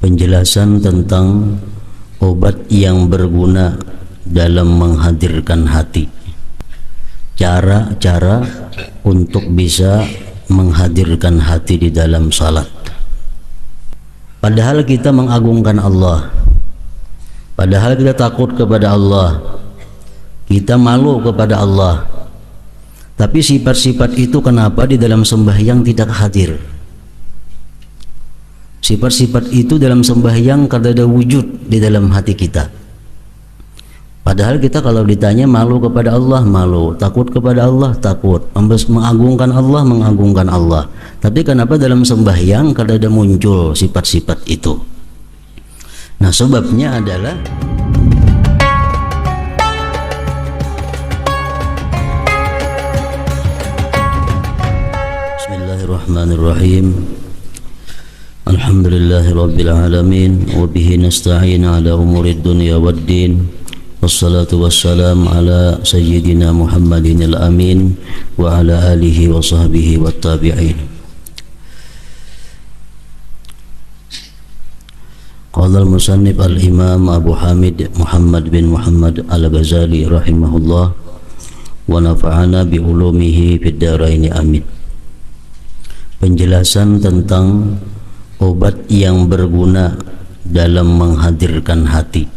Penjelasan tentang obat yang berguna dalam menghadirkan hati. Cara-cara untuk bisa menghadirkan hati di dalam salat. Padahal kita mengagungkan Allah, padahal kita takut kepada Allah, kita malu kepada Allah, tapi sifat-sifat itu kenapa di dalam sembahyang tidak hadir? Sifat-sifat itu dalam sembahyang kada ada wujud di dalam hati kita. Padahal kita kalau ditanya malu kepada Allah, malu, takut kepada Allah, takut, mengagungkan Allah. Tapi kenapa dalam sembahyang kada ada muncul sifat-sifat itu? Nah, sebabnya adalah Bismillahirrahmanirrahim. Alhamdulillahi rabbil alamin, wa bihi nasta'in ala umurid dunya waddin. Wassalatu wassalam ala sayyidina Muhammadin al-amin wa ala alihi wa sahbihi wa tabi'in. Qala al-musannif al-imam Abu Hamid Muhammad bin Muhammad al-Ghazali rahimahullah wa nafa'ana bi ulumihi fid dharain amin. Penjelasan tentang obat yang berguna dalam menghadirkan hati.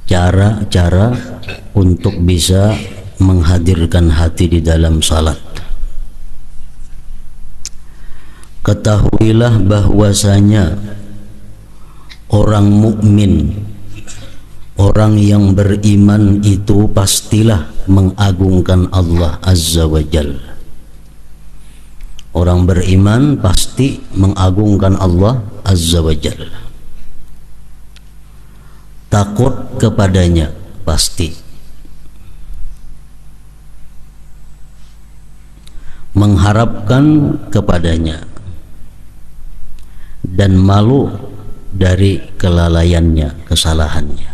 Cara-cara untuk bisa menghadirkan hati di dalam salat. Ketahuilah bahwasanya orang mukmin, orang yang beriman itu pastilah mengagungkan Allah Azza wa Jalla. Orang beriman pasti mengagungkan Allah Azza wa Jalla. Takut kepadanya pasti. Mengharapkan kepadanya dan malu dari kelalaiannya, kesalahannya.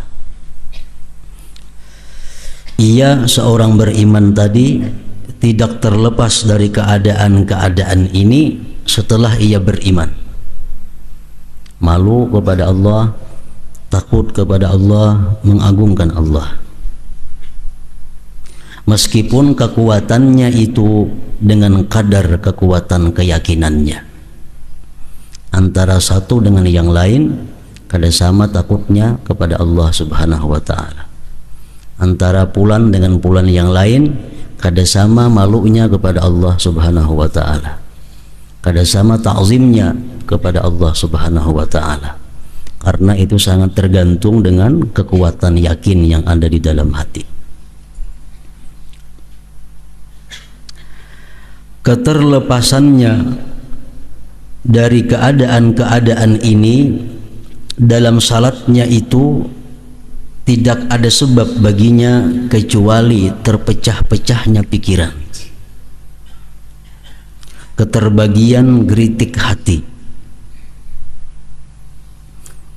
Ia seorang beriman tadi tidak terlepas dari keadaan-keadaan ini setelah ia beriman. Malu kepada Allah, takut kepada Allah, mengagungkan Allah. Meskipun kekuatannya itu dengan kadar kekuatan keyakinannya. Antara satu dengan yang lain kada sama takutnya kepada Allah Subhanahu wa ta'ala. Antara pulan dengan pulan yang lain kada sama malunya kepada Allah Subhanahu wa ta'ala. Kada sama ta'zimnya kepada Allah Subhanahu wa ta'ala. Karena itu sangat tergantung dengan kekuatan yakin yang ada di dalam hati. Keterlepasannya dari keadaan-keadaan ini dalam salatnya itu tidak ada sebab baginya kecuali terpecah-pecahnya pikiran, keterbagian geritik hati,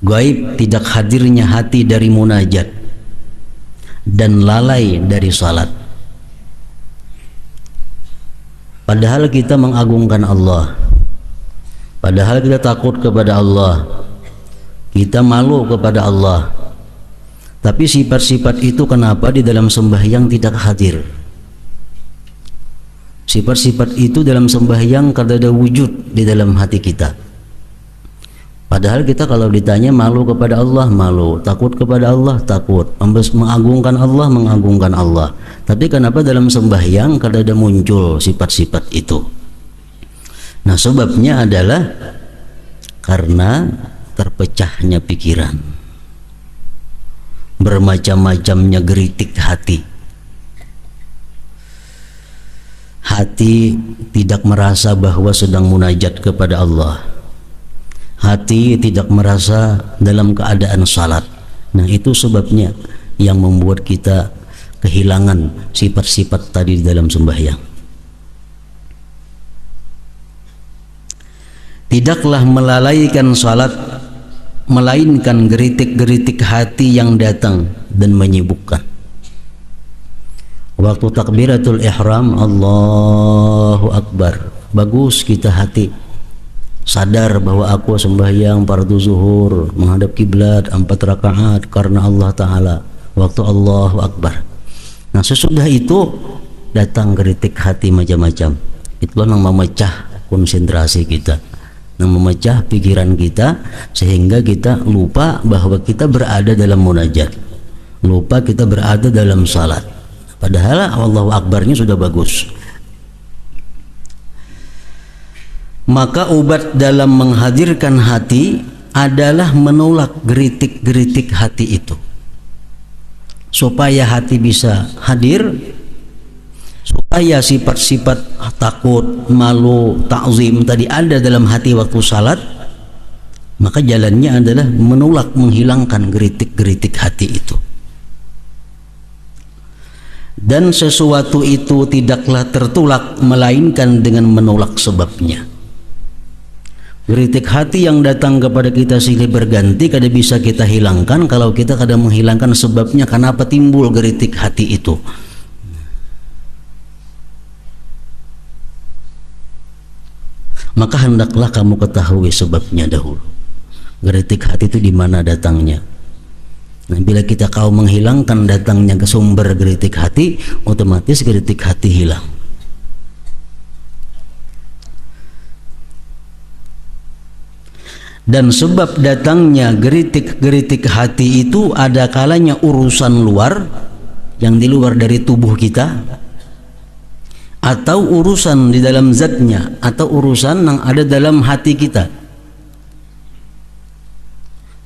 gaib tidak hadirnya hati dari munajat, dan lalai dari salat. Padahal kita mengagungkan Allah, padahal kita takut kepada Allah, kita malu kepada Allah, tapi sifat-sifat itu kenapa di dalam sembahyang tidak hadir? Sifat-sifat itu dalam sembahyang kada ada wujud di dalam hati kita. Padahal kita kalau ditanya malu kepada Allah, malu, takut kepada Allah, takut, mengagungkan Allah. Tapi kenapa dalam sembahyang kada ada muncul sifat-sifat itu? Nah, sebabnya adalah karena terpecahnya pikiran, bermacam-macamnya geritik hati. Hati tidak merasa bahwa sedang munajat kepada Allah. Hati tidak merasa dalam keadaan salat. Nah, itu sebabnya yang membuat kita kehilangan sifat-sifat tadi di dalam sembahyang. Tidaklah melalaikan salat, melainkan geritik-geritik hati yang datang dan menyibukkan. Waktu takbiratul ihram, Allahu Akbar, bagus kita hati sadar bahwa aku sembahyang fardu zuhur menghadap kiblat 4 rakaat karena Allah Ta'ala waktu Allahu Akbar. Nah sesudah itu datang kritik hati macam-macam. Itulah yang memecah konsentrasi kita, yang memecah pikiran kita, sehingga kita lupa bahwa kita berada dalam munajat, lupa kita berada dalam salat, padahal Allahu Akbarnya sudah bagus. Maka obat dalam menghadirkan hati adalah menolak geritik-geritik hati itu, supaya hati bisa hadir, supaya sifat-sifat takut, malu, ta'zim tadi ada dalam hati waktu salat. Maka jalannya adalah menolak, menghilangkan geritik-geritik hati itu. Dan sesuatu itu tidaklah tertolak melainkan dengan menolak sebabnya. Geritik hati yang datang kepada kita silih berganti, kada bisa kita hilangkan kalau kita kada menghilangkan sebabnya, kenapa timbul geritik hati itu. Maka hendaklah kamu ketahui sebabnya dahulu. Geritik hati itu di mana datangnya. Nah, bila kita kau menghilangkan datangnya ke sumber geritik hati, otomatis geritik hati hilang. Dan sebab datangnya geritik-geritik hati itu ada kalanya urusan luar yang di luar dari tubuh kita, atau urusan di dalam zatnya, atau urusan yang ada dalam hati kita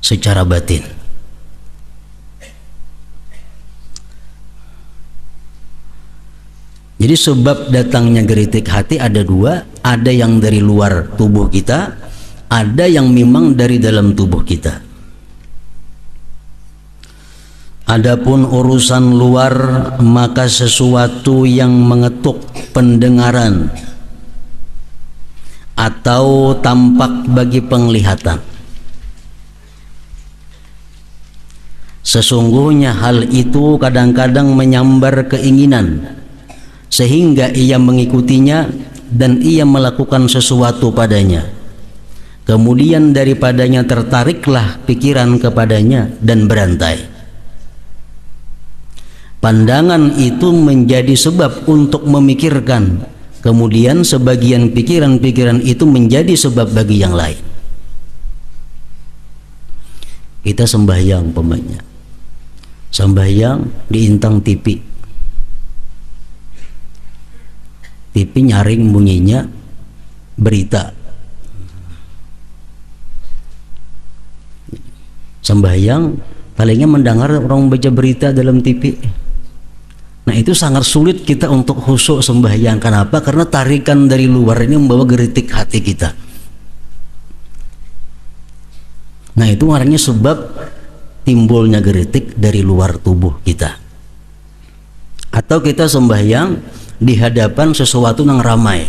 secara batin. Jadi sebab datangnya geritik hati ada dua, ada yang dari luar tubuh kita, ada yang memang dari dalam tubuh kita. Adapun urusan luar, maka sesuatu yang mengetuk pendengaran atau tampak bagi penglihatan. Sesungguhnya hal itu kadang-kadang menyambar keinginan sehingga ia mengikutinya dan ia melakukan sesuatu padanya. Kemudian daripadanya tertariklah pikiran kepadanya dan berantai. Pandangan itu menjadi sebab untuk memikirkan, kemudian sebagian pikiran-pikiran itu menjadi sebab bagi yang lain. Kita sembahyang umpamanya, sembahyang diintang TV nyaring bunyinya berita. Sembahyang palingnya mendengar orang baca berita dalam TV. Nah itu sangat sulit kita untuk khusyuk sembahyang. Kenapa? Karena tarikan dari luar ini membawa geritik hati kita. Nah itu makanya sebab timbulnya geritik dari luar tubuh kita. Atau kita sembahyang di hadapan sesuatu yang ramai,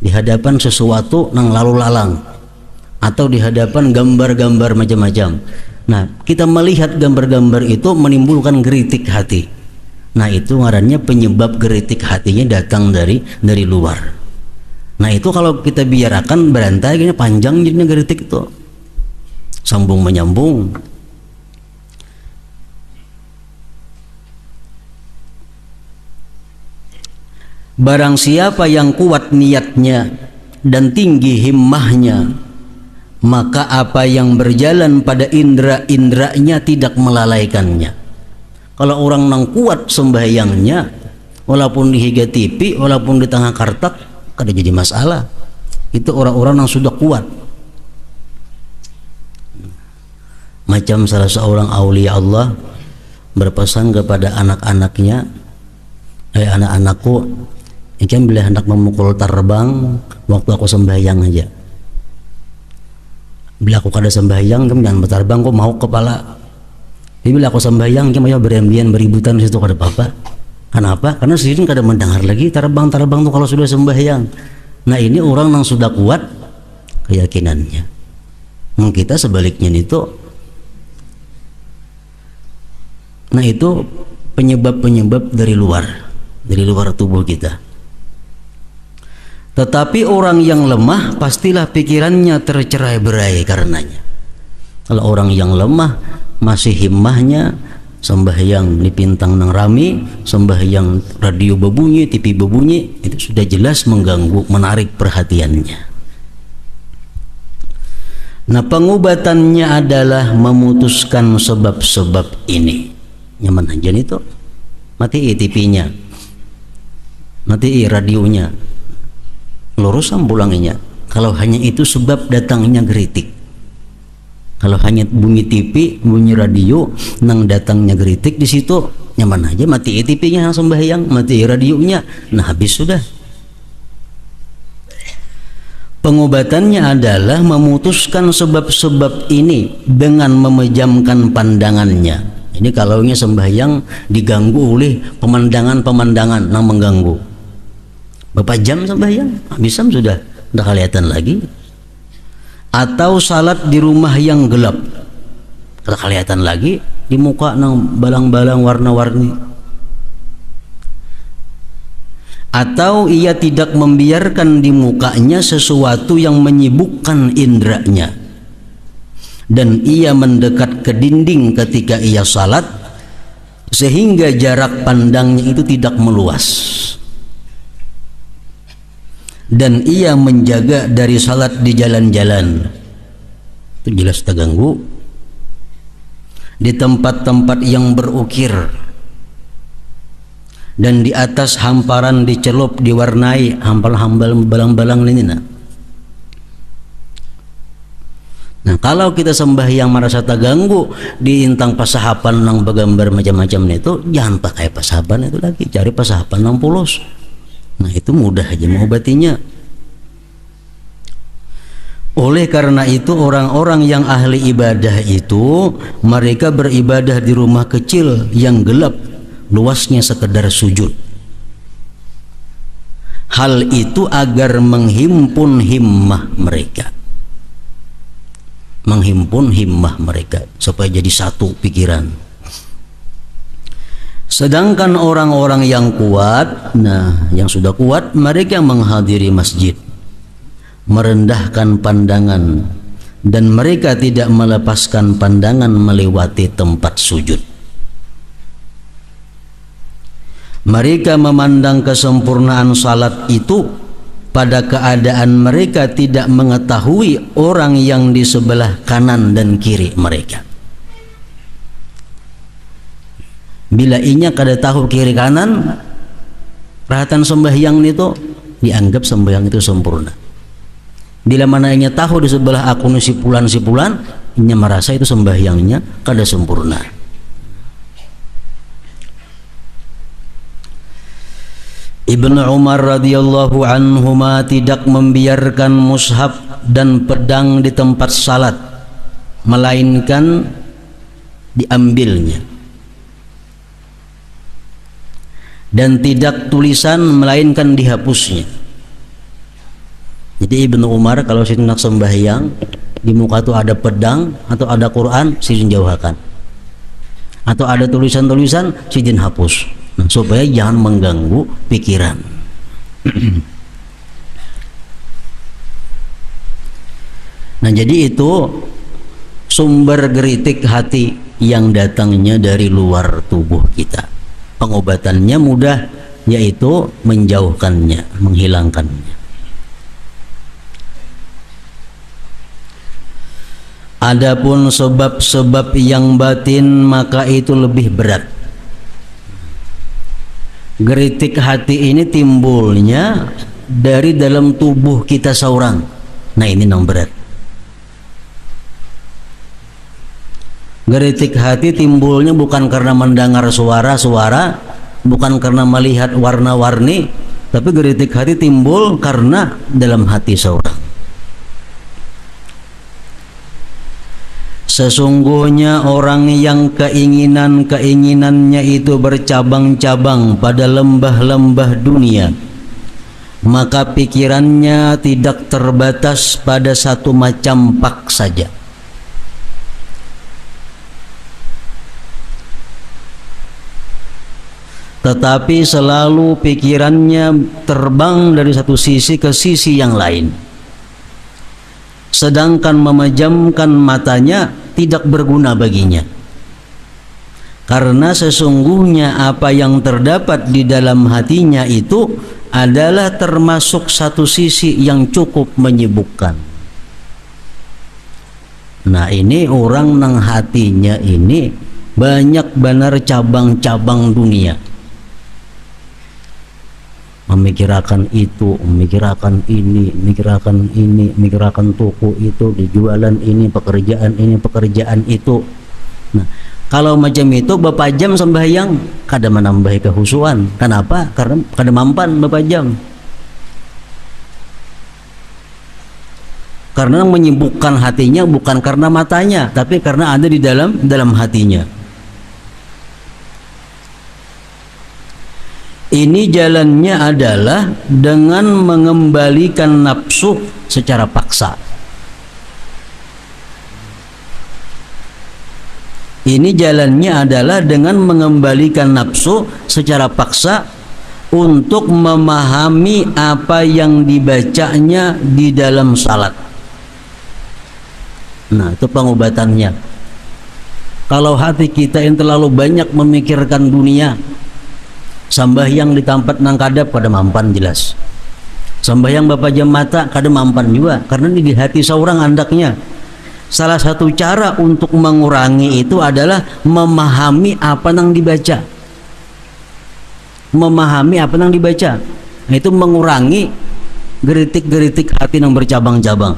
di hadapan sesuatu yang lalu lalang, atau di hadapan gambar-gambar macam-macam. Nah, kita melihat gambar-gambar itu menimbulkan geritik hati. Nah, itu ngarannya penyebab geritik hatinya datang dari luar. Nah, itu kalau kita biarkan berantai gini panjang jadinya geritik itu. Sambung menyambung. Barang siapa yang kuat niatnya dan tinggi himmahnya, maka apa yang berjalan pada indera-inderanya tidak melalaikannya. Kalau orang yang kuat sembahyangnya, walaupun di higa TV, walaupun di tengah kartak, kada jadi masalah. Itu orang-orang yang sudah kuat. Macam salah seorang aulia Allah berpesan kepada anak-anaknya, anak-anakku, ikan bila hendak memukul terbang waktu aku sembahyang aja. Bila aku kada sembahyang, kamu jangan berterbang, kok mau kepala. Jadi bila aku sembahyang, kamu ya berembian beributan situ kada apa-apa. Kenapa? Karena sendiri kada mendengar lagi terbang-terbang tuh kalau sudah sembahyang. Nah ini orang yang sudah kuat keyakinannya. Kita sebaliknya itu. Nah itu penyebab-penyebab dari luar tubuh kita. Tetapi orang yang lemah pastilah pikirannya tercerai-berai karenanya. Kalau orang yang lemah masih himmahnya sembahyang di pintang nang rami, sembahyang radio berbunyi, TV berbunyi, itu sudah jelas mengganggu, menarik perhatiannya. Nah, pengobatannya adalah memutuskan sebab-sebab ini. Nyaman aja nih tuh, mati TV-nya, mati radionya, lurus pulanginya. Kalau hanya itu sebab datangnya geritik. Kalau hanya bunyi TV, bunyi radio, nang datangnya geritik di situ, nyaman aja, mati TV-nya yang sembahyang, mati radionya, nah habis sudah. Pengobatannya adalah memutuskan sebab-sebab ini dengan memejamkan pandangannya. Ini kalaunya sembahyang diganggu oleh pemandangan-pemandangan yang mengganggu. Berapa jam sembahyang? Habis sudah, tidak kelihatan lagi. Atau salat di rumah yang gelap, tidak kelihatan lagi, di muka nang balang-balang warna-warni. Atau ia tidak membiarkan di mukanya sesuatu yang menyibukkan indranya, dan ia mendekat ke dinding ketika ia salat sehingga jarak pandangnya itu tidak meluas, dan ia menjaga dari salat di jalan-jalan, itu jelas terganggu, di tempat-tempat yang berukir, dan di atas hamparan dicelup diwarnai hambal-hambal balang-balang ini. Nah, kalau kita sembahyang merasa terganggu di intang pasahapan nang bergambar macam-macam itu, jangan pakai pasahapan itu lagi, cari pasahapan nang polos. Nah, itu mudah aja mengobatinya. Oleh karena itu orang-orang yang ahli ibadah itu, mereka beribadah di rumah kecil yang gelap, luasnya sekedar sujud. Hal itu agar menghimpun himmah mereka, supaya jadi satu pikiran. Sedangkan orang-orang yang kuat, nah yang sudah kuat, mereka menghadiri masjid, merendahkan pandangan, dan mereka tidak melepaskan pandangan melewati tempat sujud. Mereka memandang kesempurnaan salat itu pada keadaan mereka tidak mengetahui orang yang di sebelah kanan dan kiri mereka. Bila inya kada tahu kiri kanan, perhatian sembahyang itu dianggap sembahyang itu sempurna. Bila mana inya tahu di sebelah aku sipulan, inya merasa itu sembahyangnya kada sempurna. Ibnu Umar radhiyallahu anhuma tidak membiarkan mushaf dan pedang di tempat salat, melainkan diambilnya, dan tidak tulisan melainkan dihapusnya. Jadi Ibnu Umar kalau hendak sembahyang di muka itu ada pedang atau ada Quran, sidin jauhakan, atau ada tulisan-tulisan, sidin hapus. Nah, supaya jangan mengganggu pikiran. Nah, jadi itu sumber geritik hati yang datangnya dari luar tubuh kita. Pengobatannya mudah, yaitu menjauhkannya, menghilangkannya. Adapun sebab-sebab yang batin, maka itu lebih berat. Geritik hati ini timbulnya dari dalam tubuh kita seorang. Nah, ini yang berat. Geritik hati timbulnya bukan karena mendengar suara-suara, bukan karena melihat warna-warni, tapi geritik hati timbul karena dalam hati seorang. Sesungguhnya orang yang keinginannya itu bercabang-cabang pada lembah-lembah dunia, maka pikirannya tidak terbatas pada satu macam pak saja. tetapi selalu pikirannya terbang dari satu sisi ke sisi yang lain, sedangkan memejamkan matanya tidak berguna baginya, karena sesungguhnya apa yang terdapat di dalam hatinya itu adalah termasuk satu sisi yang cukup menyibukkan. Nah, ini orang nang hatinya ini banyak benar cabang-cabang dunia, memikirkan itu, memikirkan ini, memikirkan toko itu, dijualan ini, pekerjaan itu. Nah, kalau macam itu Bapak jam sembahyang kada menambah kehusuan. Kenapa? Karena kada mampan Bapak jam. Karena menyibukkan hatinya bukan karena matanya, tapi karena ada di dalam hatinya. Ini jalannya adalah dengan mengembalikan nafsu secara paksa. Ini jalannya adalah dengan mengembalikan nafsu secara paksa untuk memahami apa yang dibacanya di dalam salat. Nah, itu pengobatannya. Kalau hati kita yang terlalu banyak memikirkan dunia, sambahyang di tempat nang kadap kada mampan jelas. Sambahyang Bapak jam mata kada mampan juga, karena di hati seorang andaknya. Salah satu cara untuk mengurangi itu adalah memahami apa yang dibaca. Memahami apa yang dibaca. Nah, itu mengurangi geritik-geritik hati yang bercabang-cabang.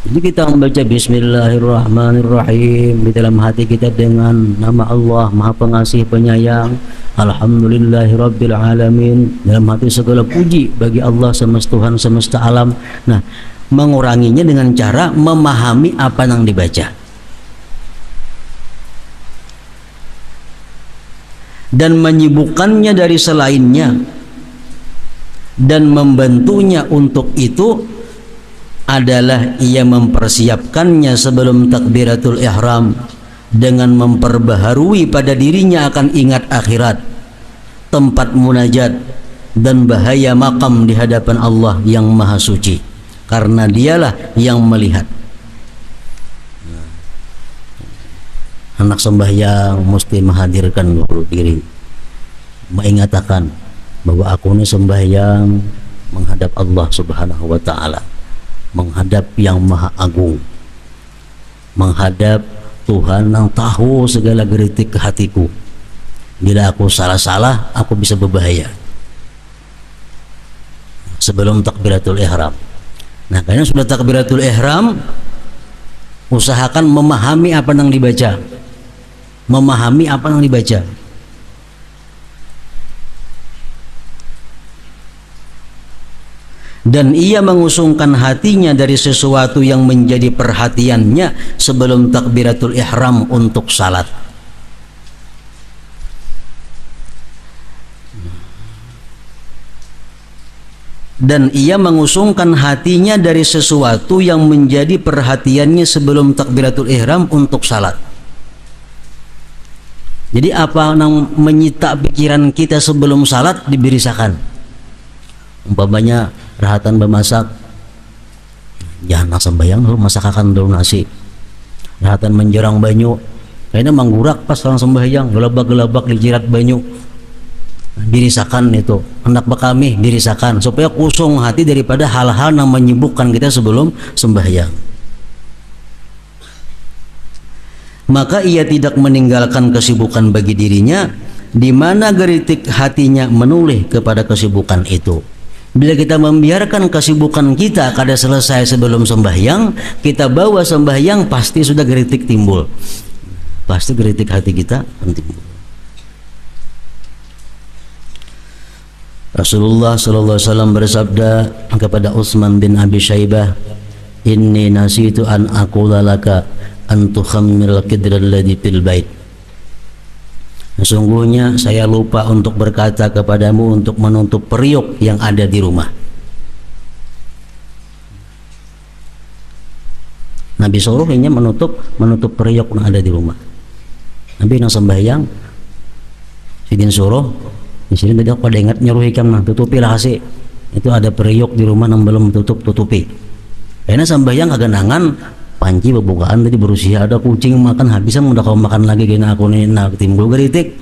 Jadi kita membaca Bismillahirrahmanirrahim di dalam hati kita dengan nama Allah Maha Pengasih Penyayang. Alhamdulillahirabbil alamin. Dalam hati segala puji bagi Allah Tuhan semesta alam. Nah, menguranginya dengan cara memahami apa yang dibaca dan menyibukkannya dari selainnya, dan membantunya untuk itu adalah ia mempersiapkannya sebelum takbiratul ihram dengan memperbaharui pada dirinya akan ingat akhirat, tempat munajat, dan bahaya makam di hadapan Allah yang maha suci, karena dialah yang melihat. Anak sembahyang mesti menghadirkan dulu diri, mengatakan bahwa aku ini sembahyang menghadap Allah Subhanahu wa Ta'ala, menghadap yang maha agung, menghadap Tuhan yang tahu segala geritik ke hatiku. Bila aku salah-salah, aku bisa berbahaya. Sebelum takbiratul ihram. Nah, karena sudah takbiratul ihram, usahakan memahami apa yang dibaca. Memahami apa yang dibaca. Dan ia mengusungkan hatinya dari sesuatu yang menjadi perhatiannya sebelum takbiratul ihram untuk salat. Dan ia mengusungkan hatinya dari sesuatu yang menjadi perhatiannya sebelum takbiratul ihram untuk salat. Jadi apa yang menyita pikiran kita sebelum salat dibirisakan. Umpamanya rahatan bermasak, jangan sembahyang dulu, masakakan dulu nasi. Rahatan menjerang banyu, kayaknya manggurak pas orang sembahyang, gelabak-gelabak dijirat banyu. Dirisakan itu, hendak bekami dirisakan supaya kosong hati daripada hal-hal yang menyibukkan kita sebelum sembahyang. Maka ia tidak meninggalkan kesibukan bagi dirinya, di mana geritik hatinya menoleh kepada kesibukan itu. Bila kita membiarkan kesibukan kita kada selesai sebelum sembahyang, kita bawa sembahyang, pasti sudah geritik timbul. Pasti geritik hati kita timbul. Rasulullah sallallahu alaihi wasallam bersabda kepada Utsman bin Abi Syaibah, "Inni nasitu an aqula laka an tukhammil qidra alladhi fil bait." Sesungguhnya saya lupa untuk berkata kepadamu untuk menutup periuk yang ada di rumah. Nabi suruh ini menutup periuk yang ada di rumah. Nabi yang sembahyang Sidin suruh di sini tadi aku pada ingat nyuruh hikam nah tutupi lah kasih itu ada periuk di rumah yang belum tutupi karena sambayang kagenangan panci bebukaan tadi berusia ada kucing makan habisan udah kau makan lagi gini aku nih nah timbul geritik.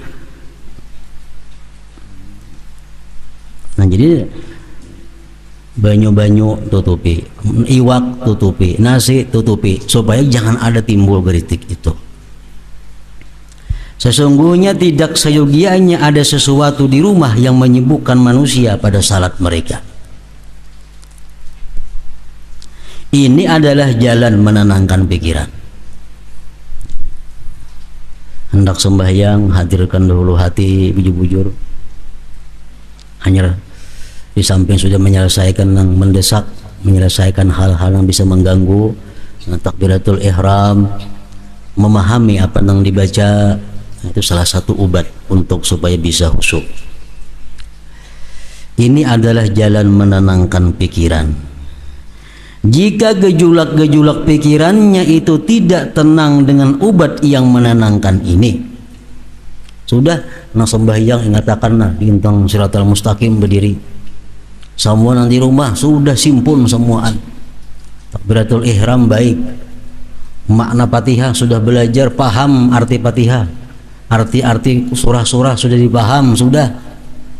Nah jadi banyu-banyu tutupi, iwak tutupi, nasi tutupi supaya jangan ada timbul geritik itu. Sesungguhnya tidak seyogianya ada sesuatu di rumah yang menyibukkan manusia pada salat mereka. Ini adalah jalan menenangkan pikiran. Hendak sembahyang, hadirkan dahulu hati bujur-bujur. Hanya di samping sudah menyelesaikan yang mendesak, menyelesaikan hal-hal yang bisa mengganggu, takbiratul ihram, memahami apa yang dibaca, itu salah satu obat untuk supaya bisa khusyuk. Ini adalah jalan menenangkan pikiran. Jika gejolak-gejolak pikirannya itu tidak tenang dengan obat yang menenangkan ini, sudah nak sembahyang ingatakan nah bintang siratal mustaqim berdiri. Semua nanti rumah sudah simpul semuaan. Takbiratul ihram baik. Makna Fatihah sudah belajar paham arti Fatihah. Arti-arti surah-surah sudah dipaham sudah.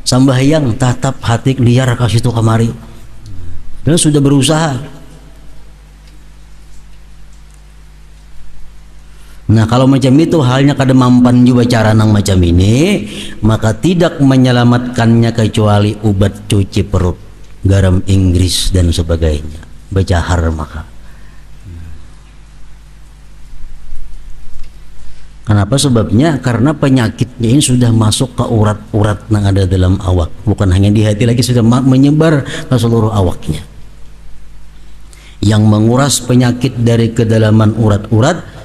Sembahyang tatap hati liar ke situ kemari. Dan sudah berusaha. Nah kalau macam itu halnya kada mampan juga cara nang macam ini, maka tidak menyelamatkannya kecuali obat cuci perut, garam Inggris dan sebagainya, becahar maka. Kenapa sebabnya? Karena penyakitnya ini sudah masuk ke urat-urat yang ada dalam awak, bukan hanya di hati lagi, sudah menyebar ke seluruh awaknya. Yang menguras penyakit dari kedalaman urat-urat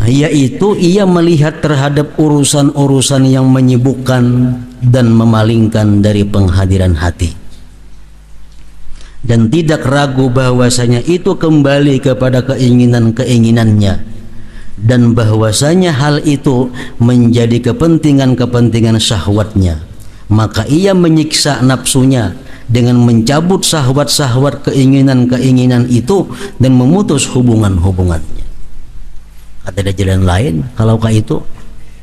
yaitu ia melihat terhadap urusan-urusan yang menyibukkan dan memalingkan dari penghadiran hati, dan tidak ragu bahwasanya itu kembali kepada keinginan-keinginannya, dan bahwasanya hal itu menjadi kepentingan-kepentingan syahwatnya. Maka ia menyiksa nafsunya dengan mencabut syahwat-syahwat keinginan-keinginan itu dan memutus hubungan-hubungannya. Ada jalan lain kalau kayak itu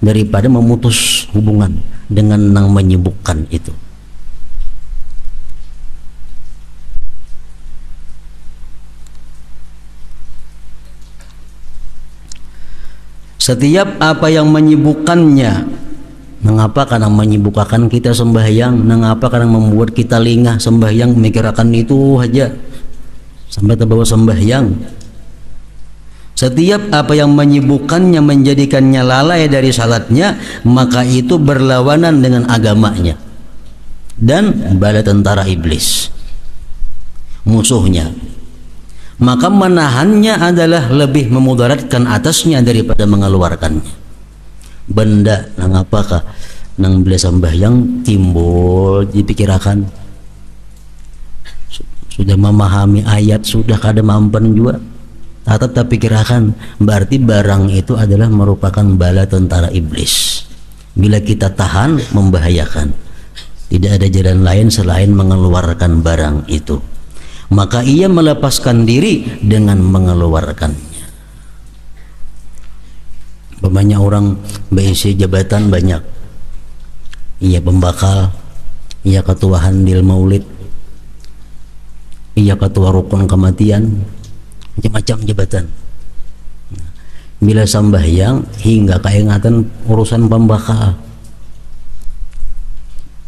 daripada memutus hubungan dengan yang menyibukkan itu. Setiap apa yang menyibukkannya, mengapa karena menyibukkan kita sembahyang, mengapa karena membuat kita lingah sembahyang memikirkan itu aja sampai terbawa sembahyang. Setiap apa yang menyibukkannya menjadikannya lalai dari salatnya, maka itu berlawanan dengan agamanya dan bala tentara iblis, musuhnya. Maka menahannya adalah lebih memudaratkan atasnya daripada mengeluarkannya. Benda nang apakah nang bila sembahyang timbul dipikirkan, sudah memahami ayat sudah kada mampan juga tetap pikirkan, berarti barang itu adalah merupakan bala tentara iblis. Bila kita tahan membahayakan, tidak ada jalan lain selain mengeluarkan barang itu, maka ia melepaskan diri dengan mengeluarkannya. Banyak orang berisi jabatan banyak, ia pembakal, ia ketua handil maulid, ia ketua rukun kematian, macam-macam jabatan. Bila sembahyang hingga keingatan urusan pembakal,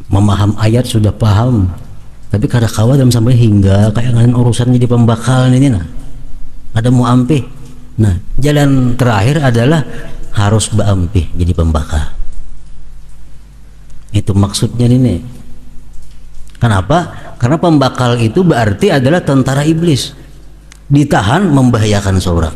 memaham ayat sudah paham, tapi kada kawat dalam sampai hingga keingatan urusan jadi pembakal ini nah, ada mau ampih. Nah jalan terakhir adalah harus berampih jadi pembakal. Itu maksudnya ini. Kenapa? Karena pembakal itu berarti adalah tentara iblis, ditahan membahayakan seorang.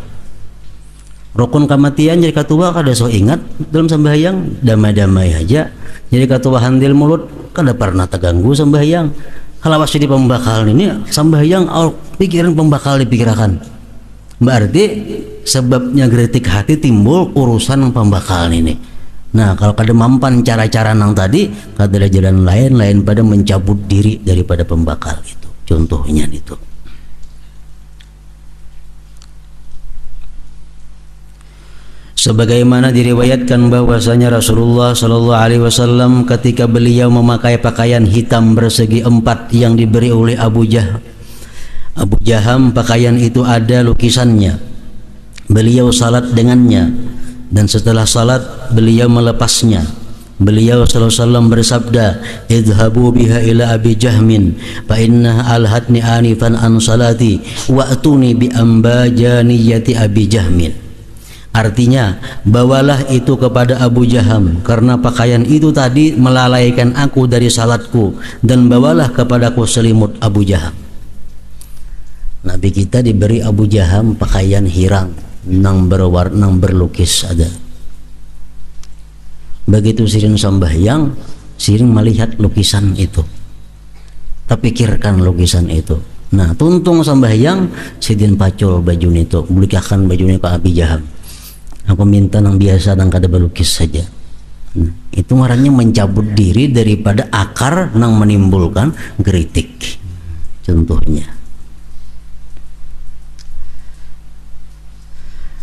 Rukun kematian jadi ketua kada so ingat dalam sembahyang, damai-damai aja. Jadi ketua handil mulut kada pernah terganggu sembahyang. Kalau masih di pembakal ini sembahyang pikiran pembakal dipikirkan, berarti sebabnya geritik hati timbul urusan pembakal ini. Nah, kalau kada mampan cara-cara nang tadi, kada ada jalan lain pada mencabut diri daripada pembakal itu. Contohnya itu. Sebagaimana diriwayatkan bahwasanya Rasulullah Shallallahu Alaihi Wasallam ketika beliau memakai pakaian hitam bersegi 4 yang diberi oleh Abu Jaham, pakaian itu ada lukisannya. Beliau salat dengannya, dan setelah salat beliau melepasnya. Beliau sallallahu alaihi wasallam bersabda, "Idhabu biha ila Abi Jahmin, fa innaha alhatni anifan an salati wa atuni bi ambajaniyati Abi Jahmin." Artinya, bawalah itu kepada Abu Jaham, karena pakaian itu tadi melalaikan aku dari salatku, dan bawalah kepadaku selimut Abu Jaham. Nabi kita diberi Abu Jaham pakaian hirang nang berwarna berlukis ada. Begitu siring sambahyang, siring melihat lukisan itu, terpikirkan lukisan itu. Nah, tuntung sambahyang, sidin pacul baju itu, belikan bajunya ke Abi Jaham. Aku minta nang biasa nang kada berlukis saja. Nah, itu ngarannya mencabut diri daripada akar nang menimbulkan kritik. Contohnya.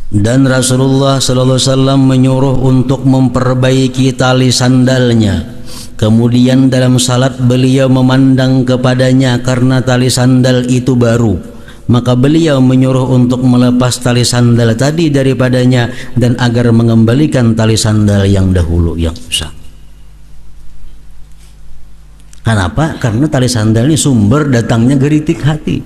Dan Rasulullah sallallahu alaihi wasallam menyuruh untuk memperbaiki tali sandalnya. Kemudian dalam salat beliau memandang kepadanya karena tali sandal itu baru. Maka beliau menyuruh untuk melepas tali sandal tadi daripadanya dan agar mengembalikan tali sandal yang dahulu yang rusak. Kenapa? Karena tali sandal ini sumber datangnya geritik hati.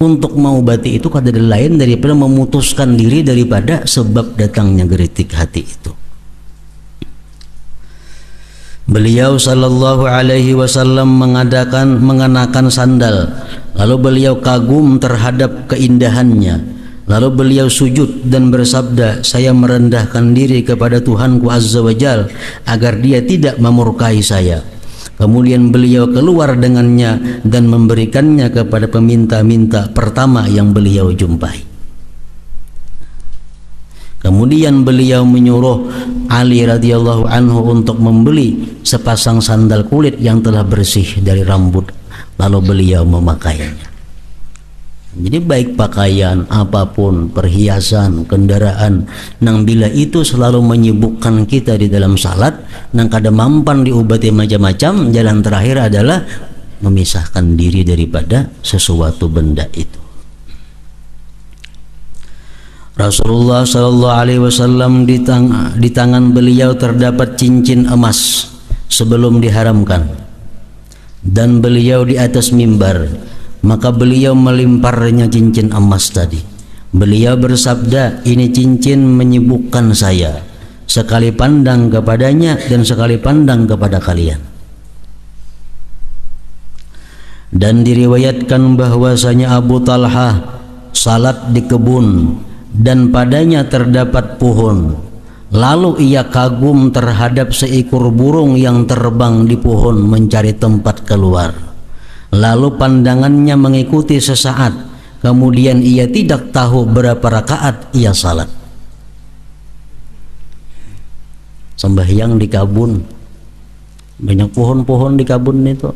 Untuk mengobati itu kada lain daripada memutuskan diri daripada sebab datangnya geritik hati itu. Beliau sallallahu alaihi wasallam mengenakan sandal, lalu beliau kagum terhadap keindahannya, lalu beliau sujud dan bersabda, "Saya merendahkan diri kepada Tuhanku Azza wa Jal agar dia tidak memurkai saya." Kemudian beliau keluar dengannya dan memberikannya kepada peminta-minta pertama yang beliau jumpai. Kemudian beliau menyuruh Ali radhiyallahu anhu untuk membeli sepasang sandal kulit yang telah bersih dari rambut, lalu beliau memakainya. Jadi baik pakaian apapun, perhiasan, kendaraan, nang bila itu selalu menyibukkan kita di dalam salat, nang kada mampan diobati macam-macam, jalan terakhir adalah memisahkan diri daripada sesuatu benda itu. Rasulullah sallallahu alaihi wasallam di tangan beliau terdapat cincin emas sebelum diharamkan, dan beliau di atas mimbar, maka beliau melimparnya cincin emas tadi. Beliau bersabda, "Ini cincin menyibukkan saya, sekali pandang kepadanya dan sekali pandang kepada kalian." Dan diriwayatkan bahwasanya Abu Talhah salat di kebun dan padanya terdapat pohon. Lalu ia kagum terhadap seekor burung yang terbang di pohon mencari tempat keluar. Lalu pandangannya mengikuti sesaat, kemudian ia tidak tahu berapa rakaat ia salat. Sembahyang di kebun, banyak pohon-pohon di kebun itu.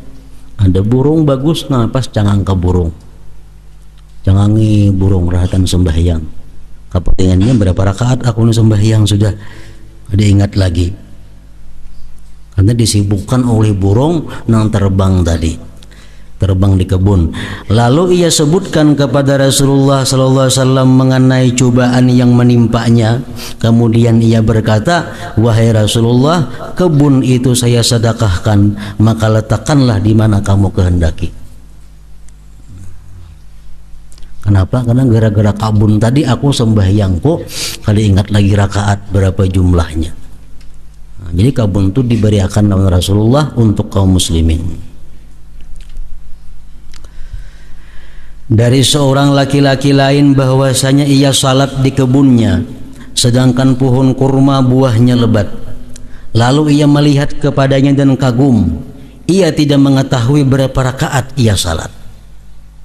Ada burung bagus, napas cangang ke burung, cangangi burung rahatan sembahyang. Kepentingannya berapa rakaat aku sembahyang sudah ada ingat lagi, karena disibukkan oleh burung nang terbang tadi, terbang di kebun. Lalu ia sebutkan kepada Rasulullah sallallahu alaihi wasallam mengenai cobaan yang menimpanya. Kemudian ia berkata, "Wahai Rasulullah, kebun itu saya sedekahkan, maka letakkanlah di mana kamu kehendaki." Kenapa? Karena gara-gara kabun tadi aku sembahyang kok kali ingat lagi rakaat berapa jumlahnya. Nah, jadi kabun itu diberikan oleh Rasulullah untuk kaum muslimin. Dari seorang laki-laki lain bahwasanya ia salat di kebunnya, sedangkan pohon kurma buahnya lebat. Lalu ia melihat kepadanya dan kagum. Ia tidak mengetahui berapa rakaat ia salat.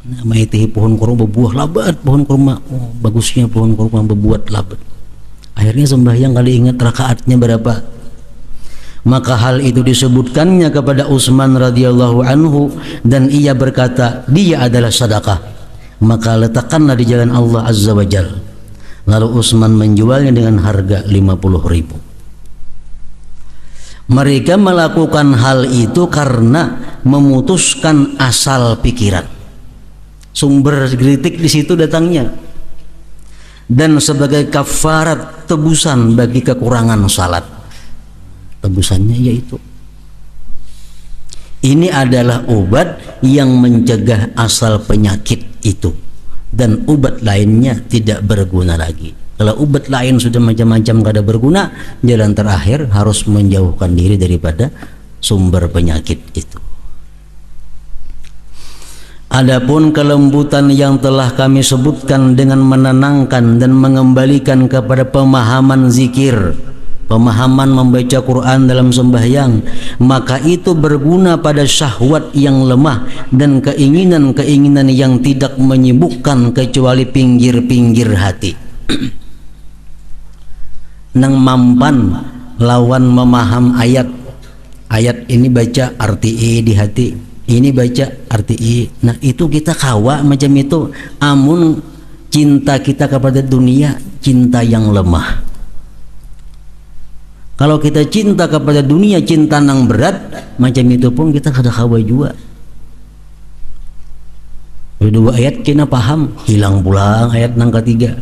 Nama itu pohon kurma berbuah labat, pohon kurma, oh, bagusnya pohon kurma berbuat labat. Akhirnya sembahyang kali ingat rakaatnya berapa. Maka hal itu disebutkannya kepada Utsman radhiyallahu anhu dan ia berkata, dia adalah sedekah, maka letakkanlah di jalan Allah azza wa jalla. Lalu Utsman menjualnya dengan harga 50.000. Mereka melakukan hal itu karena memutuskan asal pikiran. Sumber kritik di situ datangnya. Dan sebagai kafarat, tebusan bagi kekurangan salat. Tebusannya yaitu ini adalah obat yang mencegah asal penyakit itu, dan obat lainnya tidak berguna lagi. Kalau obat lain sudah macam-macam kada berguna, jalan terakhir harus menjauhkan diri daripada sumber penyakit itu. Adapun kelembutan yang telah kami sebutkan dengan menenangkan dan mengembalikan kepada pemahaman zikir, pemahaman membaca Quran dalam sembahyang, maka itu berguna pada syahwat yang lemah dan keinginan-keinginan yang tidak menyibukkan kecuali pinggir-pinggir hati. Nang mampan lawan memaham ayat ini baca arti di hati, ini baca arti. Nah itu kita kawa macam itu. Amun cinta kita kepada dunia, cinta yang lemah. Kalau kita cinta kepada dunia, cinta nang berat, macam itu pun kita kada kawa juga. Dua ayat kena paham, hilang pulang ayat nang ketiga.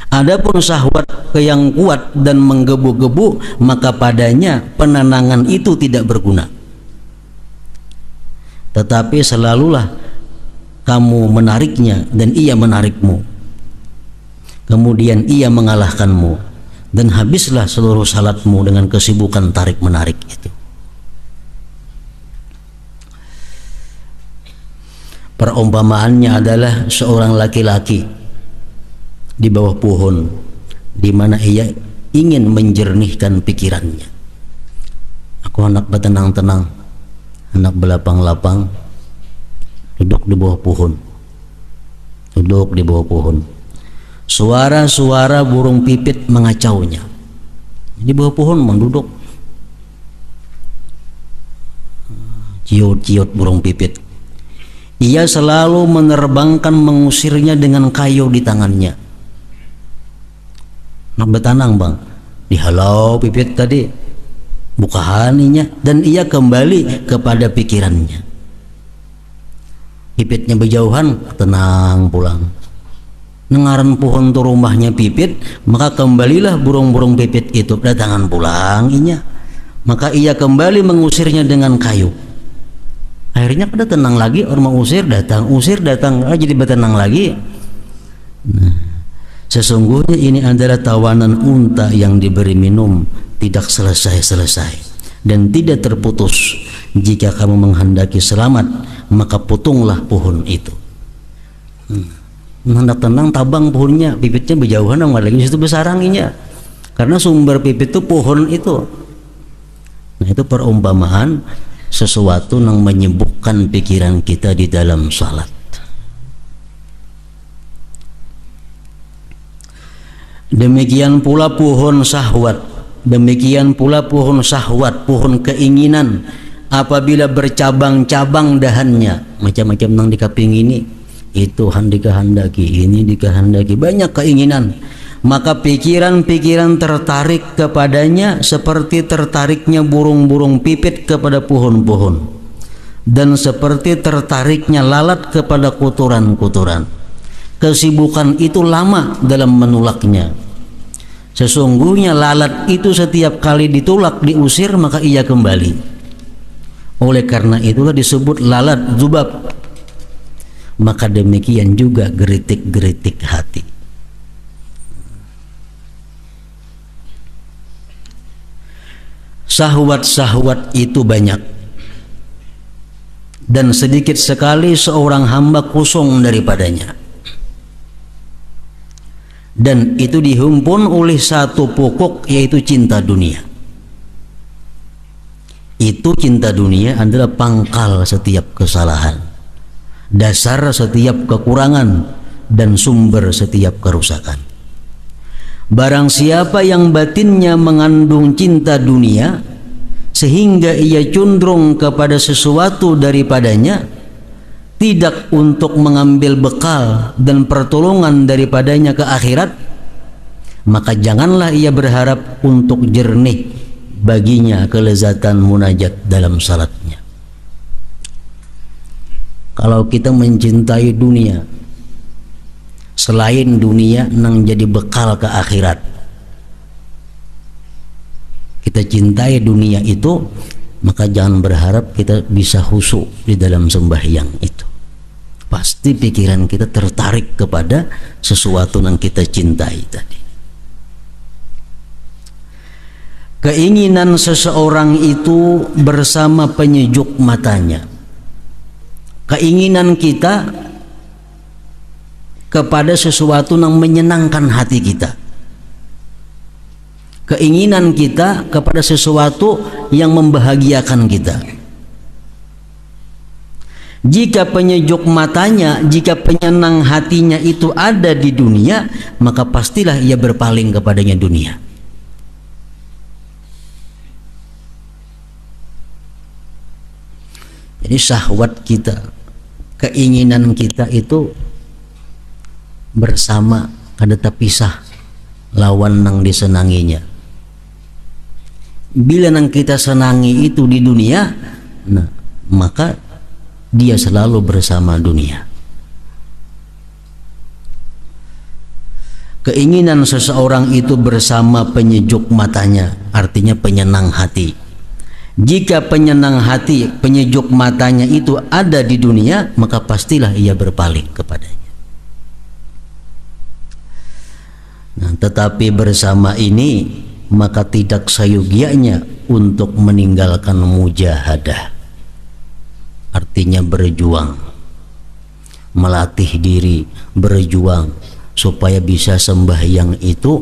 Adapun syahwat yang kuat dan menggebu-gebu, maka padanya penenangan itu tidak berguna. Tetapi selalulah kamu menariknya dan ia menarikmu. Kemudian ia mengalahkanmu dan habislah seluruh salatmu dengan kesibukan tarik-menarik itu. Perumpamaannya adalah seorang laki-laki di bawah pohon di mana ia ingin menjernihkan pikirannya. Aku hendak bertenang-tenang, hendak berlapang-lapang, duduk di bawah pohon. Duduk di bawah pohon. Suara-suara burung pipit mengacaunya. Di bawah pohon menduduk. Ciut-ciut burung pipit. Ia selalu menerbangkan mengusirnya dengan kayu di tangannya. Nak bertanang bang, dihalau pipit tadi, buka haninya, dan ia kembali kepada pikirannya. Pipitnya berjauhan, tenang pulang. Nengaran pohon tu rumahnya pipit, maka kembalilah burung-burung pipit itu datangan pulang inya. Maka ia kembali mengusirnya dengan kayu. Akhirnya pada tenang lagi, orang mau usir datang, jadi bertenang lagi. Nah, sesungguhnya ini adalah tawanan unta yang diberi minum, tidak selesai-selesai dan tidak terputus. Jika kamu menghendaki selamat, maka potonglah pohon itu. Hendak tenang, tabang pohonnya, pipitnya berjauhan, nggak lagi situ besaranginya, karena sumber pipit itu pohon itu. Nah itu perumpamaan sesuatu yang menyibukkan pikiran kita di dalam salat. Demikian pula pohon syahwat, pohon keinginan, apabila bercabang-cabang dahannya, macam-macam nang dikapingini, itu dikehendaki, ini dikehendaki, banyak keinginan, maka pikiran-pikiran tertarik kepadanya seperti tertariknya burung-burung pipit kepada pohon-pohon, dan seperti tertariknya lalat kepada kotoran-kotoran. Kesibukan itu lama dalam menolaknya. Sesungguhnya lalat itu setiap kali ditolak, diusir, maka ia kembali. Oleh karena itulah disebut lalat zubab. Maka demikian juga geritik-geritik hati. Syahwat-syahwat itu banyak, dan sedikit sekali seorang hamba kosong daripadanya. Dan itu dihimpun oleh satu pokok, yaitu cinta dunia. Itu cinta dunia adalah pangkal setiap kesalahan. dasar setiap kekurangan dan sumber setiap kerusakan. Barang siapa yang batinnya mengandung cinta dunia sehingga ia condong kepada sesuatu daripadanya, tidak untuk mengambil bekal dan pertolongan daripadanya ke akhirat, maka janganlah ia berharap untuk jernih baginya kelezatan munajat dalam salatnya. Kalau kita mencintai dunia, selain dunia nang jadi bekal ke akhirat, kita cintai dunia itu, maka jangan berharap kita bisa khusyuk di dalam sembahyang itu. Pasti pikiran kita tertarik kepada sesuatu yang kita cintai tadi. Keinginan seseorang itu bersama penyejuk matanya. Keinginan kita kepada sesuatu yang menyenangkan hati kita. Keinginan kita kepada sesuatu yang membahagiakan kita. Jika penyejuk matanya, jika penyenang hatinya itu ada di dunia, maka pastilah ia berpaling kepadanya dunia. Jadi syahwat kita, keinginan kita itu bersama, kada terpisah lawan nang disenanginya. Bila nang kita senangi itu di dunia, nah maka dia selalu bersama dunia. Keinginan seseorang itu bersama penyejuk matanya, artinya penyenang hati. Jika penyenang hati, penyejuk matanya itu ada di dunia, maka pastilah ia berpaling kepadanya. Nah, tetapi bersama ini maka tidak sayogianya untuk meninggalkan mujahadah, artinya berjuang, melatih diri, berjuang supaya bisa sembahyang itu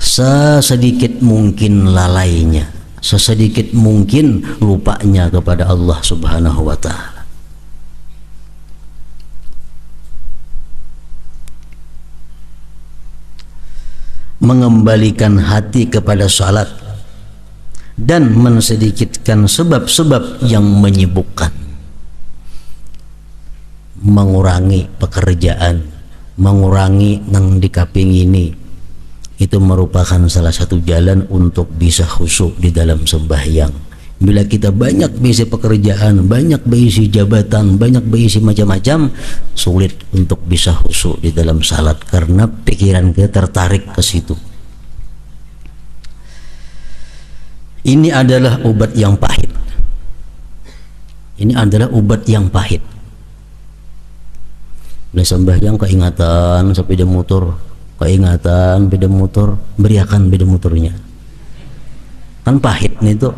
sesedikit mungkin lalainya, sesedikit mungkin lupanya kepada Allah Subhanahu wa ta'ala. Mengembalikan hati kepada salat dan mensedikitkan sebab-sebab yang menyibukkan, mengurangi pekerjaan, mengurangi nang dikapingini, itu merupakan salah satu jalan untuk bisa khusyuk di dalam sembahyang. Bila kita banyak berisi pekerjaan, banyak berisi jabatan, banyak berisi macam-macam, sulit untuk bisa khusyuk di dalam salat karena pikiran kita tertarik ke situ. Ini adalah obat yang pahit. Ini adalah obat yang pahit. Bila sembahyang keingatan sepeda motor, keingatan sepeda motor, beriakan sepeda motornya. Kan pahit nih tuh.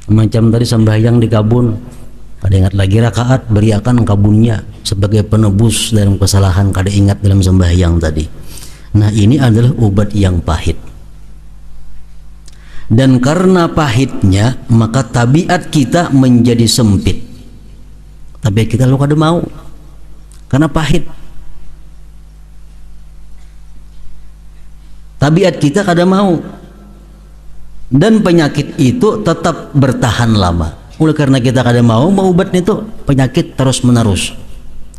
Macam tadi sembahyang di kabun, kada ingat lagi rakaat, beriakan kabunnya sebagai penebus dalam kesalahan kada ingat dalam sembahyang tadi. Nah, ini adalah obat yang pahit. Dan karena pahitnya, maka tabiat kita menjadi sempit. Tabiat kita lo kada mau, karena pahit. Tabiat kita kada mau. Dan penyakit itu tetap bertahan lama. Oleh karena kita kada mau obat itu, penyakit terus menerus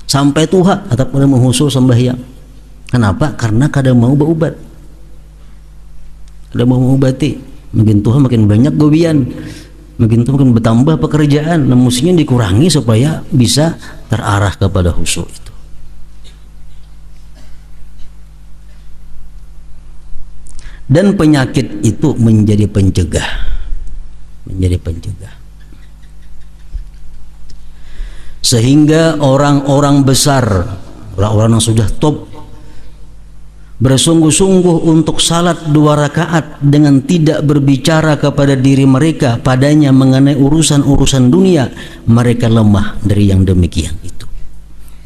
sampai tuha atau pada menghusul sembahyang. Kenapa? Karena kada mau berobat, kada mau mengobati. Makin tuha makin banyak gobian, makin tuha makin bertambah pekerjaan. Nah, mestinya dikurangi supaya bisa terarah kepada khusyuk itu. Dan penyakit itu menjadi pencegah, sehingga orang-orang besar, orang-orang yang sudah top, bersungguh-sungguh untuk salat 2 rakaat dengan tidak berbicara kepada diri mereka padanya mengenai urusan-urusan dunia, mereka lemah dari yang demikian itu.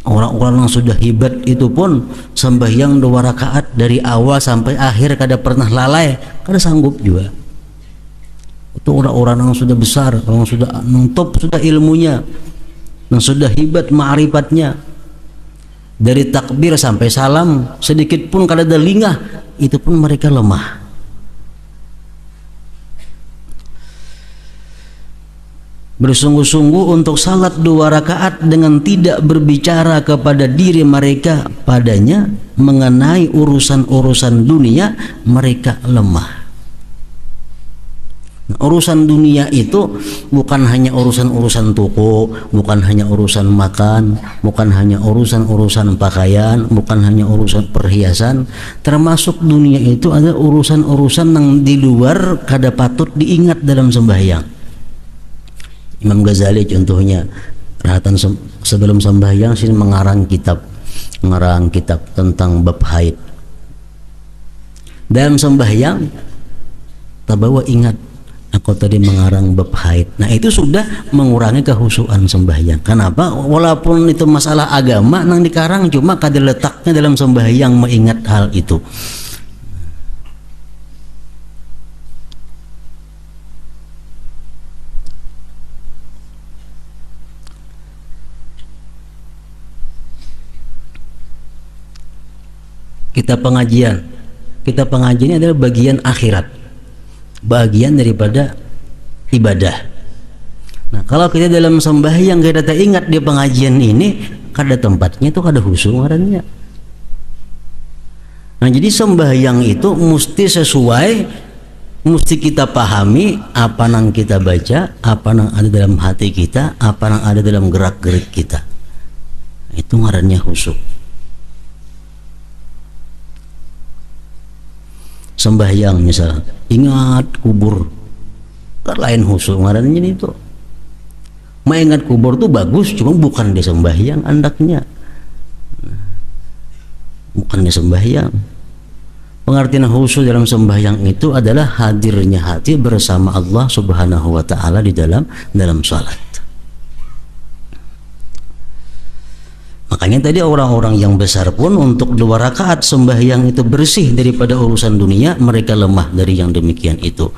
Orang-orang yang sudah hebat itu pun sembahyang 2 rakaat dari awal sampai akhir kada pernah lalai, kada sanggup juga. Itu orang-orang yang sudah besar, orang sudah top sudah ilmunya, dan sudah hebat ma'rifatnya, dari takbir sampai salam sedikit pun kada ada lingah, itu pun mereka lemah. Bersungguh-sungguh untuk salat 2 rakaat dengan tidak berbicara kepada diri mereka padanya mengenai urusan-urusan dunia, mereka lemah. Urusan dunia itu bukan hanya urusan-urusan toko, bukan hanya urusan makan, bukan hanya urusan-urusan pakaian, bukan hanya urusan perhiasan. Termasuk dunia itu ada urusan-urusan yang di luar kada patut diingat dalam sembahyang. Imam Ghazali contohnya, sebelum sembahyang sini mengarang kitab tentang bab haid. Dalam sembahyang tabawa ingat, aku tadi mengarang bab haid. Nah, itu sudah mengurangi kehusuan sembahyang. Kenapa? Walaupun itu masalah agama nang dikarang, cuma kada letaknya dalam sembahyang mengingat hal itu. Kita pengajian ini adalah bagian akhirat, bagian daripada ibadah. Nah, kalau kita dalam sembahyang kita tak ingat di pengajian ini, kada tempatnya itu kada khusyuk ngarannya. Nah, jadi sembahyang itu mesti sesuai, mesti kita pahami apa yang kita baca, apa yang ada dalam hati kita, apa yang ada dalam gerak-gerik kita. Itu ngarannya khusyuk. Sembahyang misalnya ingat kubur, kan lain khusyuk ngarannya itu. Mengingat kubur tuh bagus, cuma bukan di sembahyang andaknya, bukan di sembahyang. Pengertian khusyuk dalam sembahyang itu adalah hadirnya hati bersama Allah Subhanahu wa taala di dalam salat. Makanya tadi orang-orang yang besar pun untuk 2 rakaat sembahyang itu bersih daripada urusan dunia, mereka lemah dari yang demikian itu.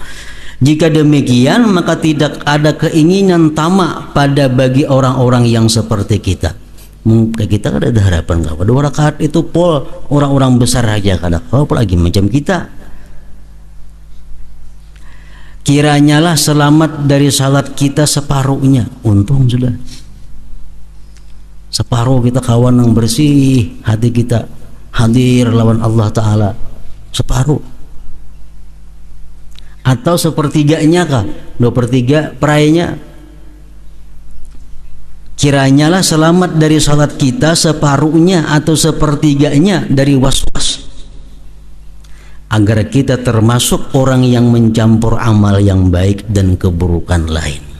Jika demikian, maka tidak ada keinginan tamak pada bagi orang-orang yang seperti kita. Kita kan ada harapan kalau 2 rakaat itu pol orang-orang besar aja kada, apalagi macam kita. Kiranya lah selamat dari salat kita separuhnya, untung sudah. Separuh kita kawan yang bersih, hati kita hadir lawan Allah Ta'ala, separuh. Atau sepertiganya kah? 2/3 perainya. Kiranya lah selamat dari salat kita separuhnya atau sepertiganya dari was-was, agar kita termasuk orang yang mencampur amal yang baik dan keburukan lain.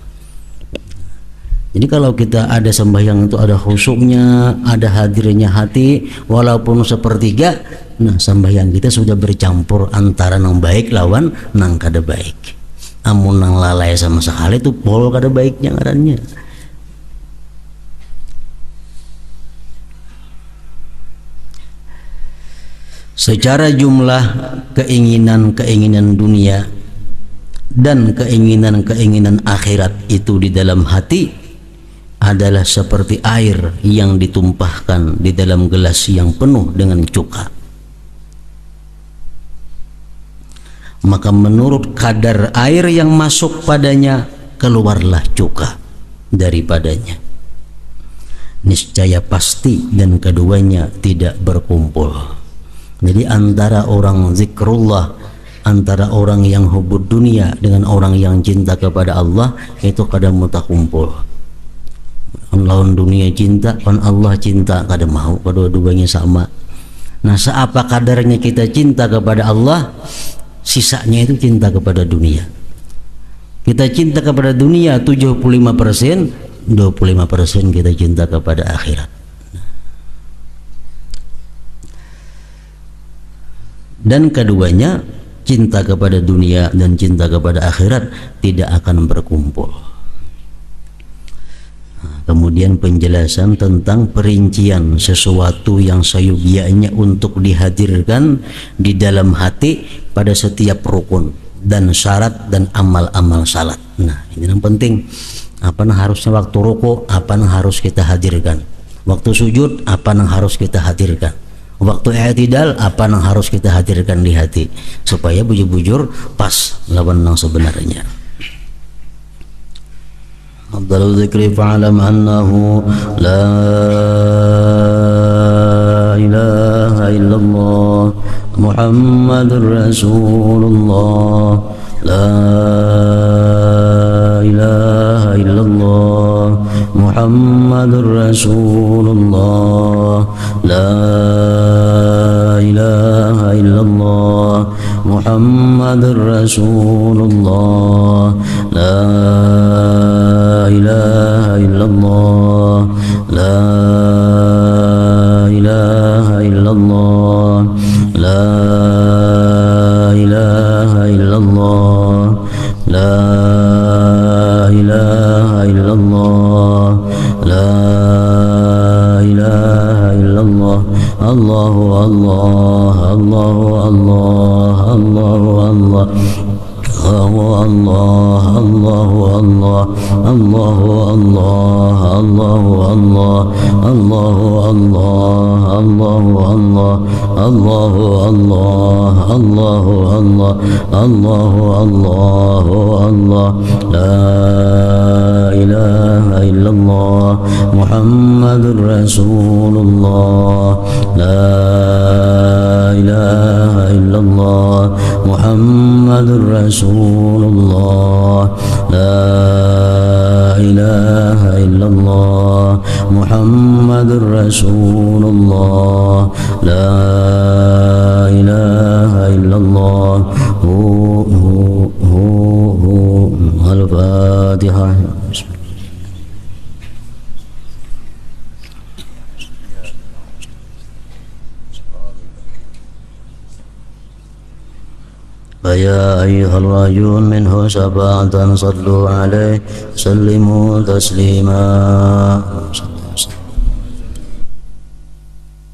Jadi kalau kita ada sembahyang itu ada khusyuknya, ada hadirnya hati, walaupun sepertiga, nah sembahyang kita sudah bercampur antara nang baik lawan nang kada baik. Amun nang lalai sama sekali itu pol kada baiknya ngarannya. Secara jumlah keinginan-keinginan dunia dan keinginan-keinginan akhirat itu di dalam hati adalah seperti air yang ditumpahkan di dalam gelas yang penuh dengan cuka. Maka menurut kadar air yang masuk padanya, keluarlah cuka daripadanya. Niscaya pasti dan keduanya tidak berkumpul. Jadi antara orang zikrullah, antara orang yang hubud dunia dengan orang yang cinta kepada Allah, itu kadang mutak kumpul. Lawan dunia cinta, lawan Allah cinta, kada mau kedua-duanya sama. Nah, seapa kadarnya kita cinta kepada Allah, sisanya itu cinta kepada dunia. Kita cinta kepada dunia 75%, 25% kita cinta kepada akhirat. Dan keduanya, cinta kepada dunia dan cinta kepada akhirat, tidak akan berkumpul. Kemudian penjelasan tentang perincian sesuatu yang sayugianya untuk dihadirkan di dalam hati pada setiap rukun dan syarat dan amal-amal salat. Nah, ini yang penting. apa yang harusnya waktu rukuk, apa yang harus kita hadirkan, waktu sujud apa yang harus kita hadirkan, waktu i'tidal apa yang harus kita hadirkan di hati, supaya bujur-bujur pas lawan yang sebenarnya. Afdalul dzikri fa'lam annahu la ilaha illallah Muhammadur Rasulullah, la ilaha illallah Muhammadur Rasulullah, la ilaha illallah Muhammadur Rasulullah, la ilaha illallah, la ilaha illallah, la ilaha illallah, la ilaha illallah, la ilaha illallah. Allahu Allah, Allahu Allah, Allahu Allah, Allah, Allahu Allah, Allahu Allah, Allahu Allah, Allahu Allah, Allahu Allah, Allahu Allah, Allahu Allah, Allahu Allah, la ilaha illallah Muhammadur Rasulullah, la ilaha illallah Muhammadur Rasulullah, la ilaha illallah Muhammadur Rasulullah, la ilaha illallah. Al-Fatihah. فيا أيها الرجل منه شفاعة صلوا عليه سلموا تسليما.